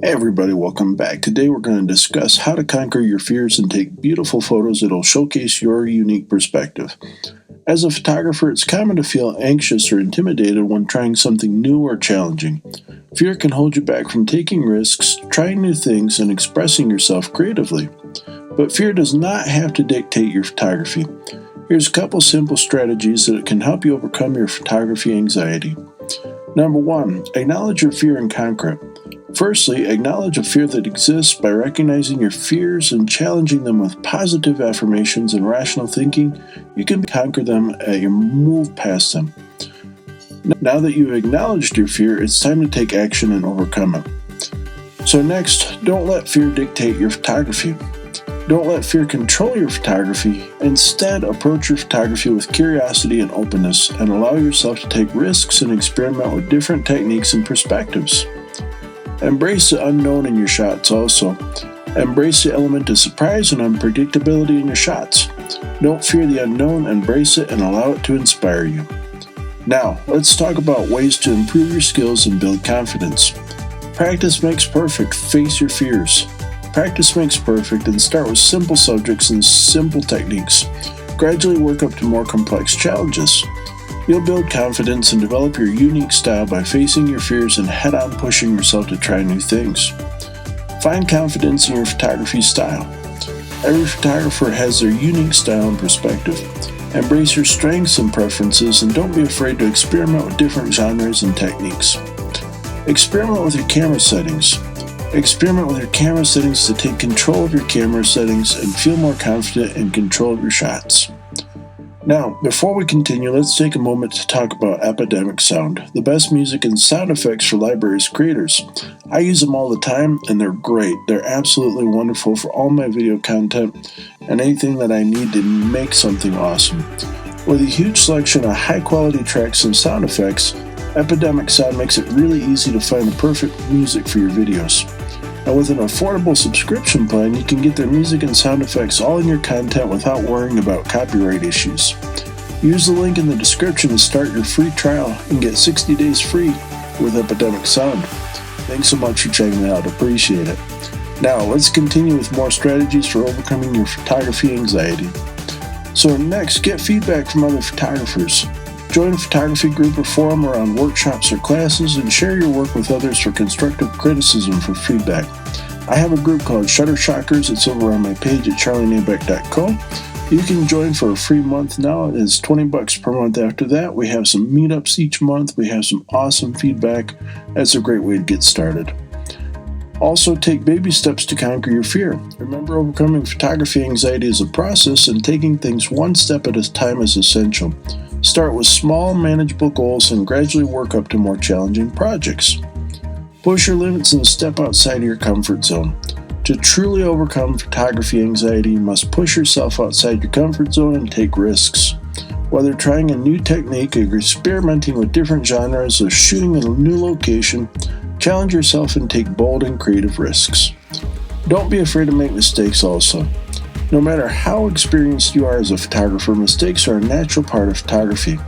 Hey everybody, welcome back. Today we're going to discuss how to conquer your fears and take beautiful photos that'll showcase your unique perspective. As a photographer, it's common to feel anxious or intimidated when trying something new or challenging. Fear can hold you back from taking risks, trying new things, and expressing yourself creatively. But fear does not have to dictate your photography. Here's a couple simple strategies that can help you overcome your photography anxiety. Number 1, acknowledge your fear and conquer it. Firstly, acknowledge a fear that exists by recognizing your fears and challenging them with positive affirmations and rational thinking. You can conquer them as you move past them. Now that you've acknowledged your fear, it's time to take action and overcome it. So next, don't let fear dictate your photography. Don't let fear control your photography. Instead, approach your photography with curiosity and openness and allow yourself to take risks and experiment with different techniques and perspectives. Embrace the unknown in your shots also. Embrace the element of surprise and unpredictability in your shots. Don't fear the unknown, embrace it and allow it to inspire you. Now, let's talk about ways to improve your skills and build confidence. Practice makes perfect. Face your fears. Practice makes perfect, and start with simple subjects and simple techniques. Gradually work up to more complex challenges. You'll build confidence and develop your unique style by facing your fears and head-on pushing yourself to try new things. Find confidence in your photography style. Every photographer has their unique style and perspective. Embrace your strengths and preferences, and don't be afraid to experiment with different genres and techniques. Experiment with your camera settings. Experiment with your camera settings to take control of your camera settings and feel more confident in control of your shots. Now, before we continue, let's take a moment to talk about Epidemic Sound, the best music and sound effects for libraries creators. I use them all the time, and they're great. They're absolutely wonderful for all my video content and anything that I need to make something awesome. With a huge selection of high-quality tracks and sound effects, Epidemic Sound makes it really easy to find the perfect music for your videos. And with an affordable subscription plan, you can get their music and sound effects all in your content without worrying about copyright issues. Use the link in the description to start your free trial and get 60 days free with Epidemic Sound. Thanks so much for checking it out. Appreciate it. Now, let's continue with more strategies for overcoming your photography anxiety. So next, get feedback from other photographers. Join a photography group or forum around workshops or classes and share your work with others for constructive criticism for feedback. I have a group called Shutter Shockers. It's over on my page at charlienaebeck.com. You can join for a free month now. It's $20 per month after that. We have some meetups each month. We have some awesome feedback. That's a great way to get started. Also, take baby steps to conquer your fear. Remember, overcoming photography anxiety is a process, and taking things one step at a time is essential. Start with small, manageable goals and gradually work up to more challenging projects. Push your limits and step outside of your comfort zone. To truly overcome photography anxiety, you must push yourself outside your comfort zone and take risks. Whether trying a new technique or experimenting with different genres or shooting in a new location, challenge yourself and take bold and creative risks. Don't be afraid to make mistakes also. No matter how experienced you are as a photographer, mistakes are a natural part of photography.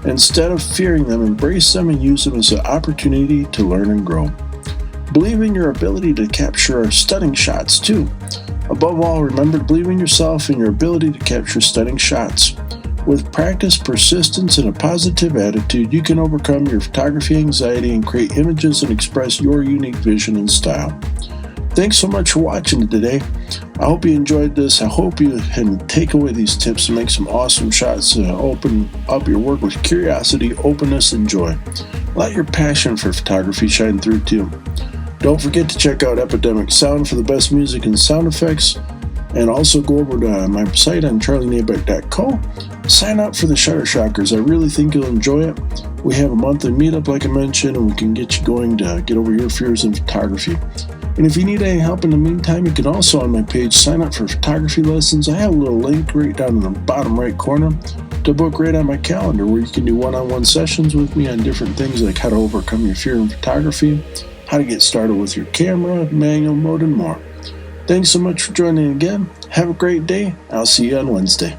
Instead of fearing them, embrace them and use them as an opportunity to learn and grow. Believe in your ability to capture stunning shots too. Above all, remember to believe in yourself and your ability to capture stunning shots. With practice, persistence, and a positive attitude, you can overcome your photography anxiety and create images and express your unique vision and style. Thanks so much for watching today. I hope you enjoyed this. I hope you can take away these tips and make some awesome shots and open up your work with curiosity, openness, and joy. Let your passion for photography shine through too. Don't forget to check out Epidemic Sound for the best music and sound effects. And also go over to my site on charlienaebeck.com. Sign up for the Shutter Shockers. I really think you'll enjoy it. We have a monthly meetup, like I mentioned, and we can get you going to get over your fears in photography. And if you need any help in the meantime, you can also on my page sign up for photography lessons. I have a little link right down in the bottom right corner to book right on my calendar where you can do one-on-one sessions with me on different things like how to overcome your fear in photography, how to get started with your camera, manual mode, and more. Thanks so much for joining again. Have a great day. I'll see you on Wednesday.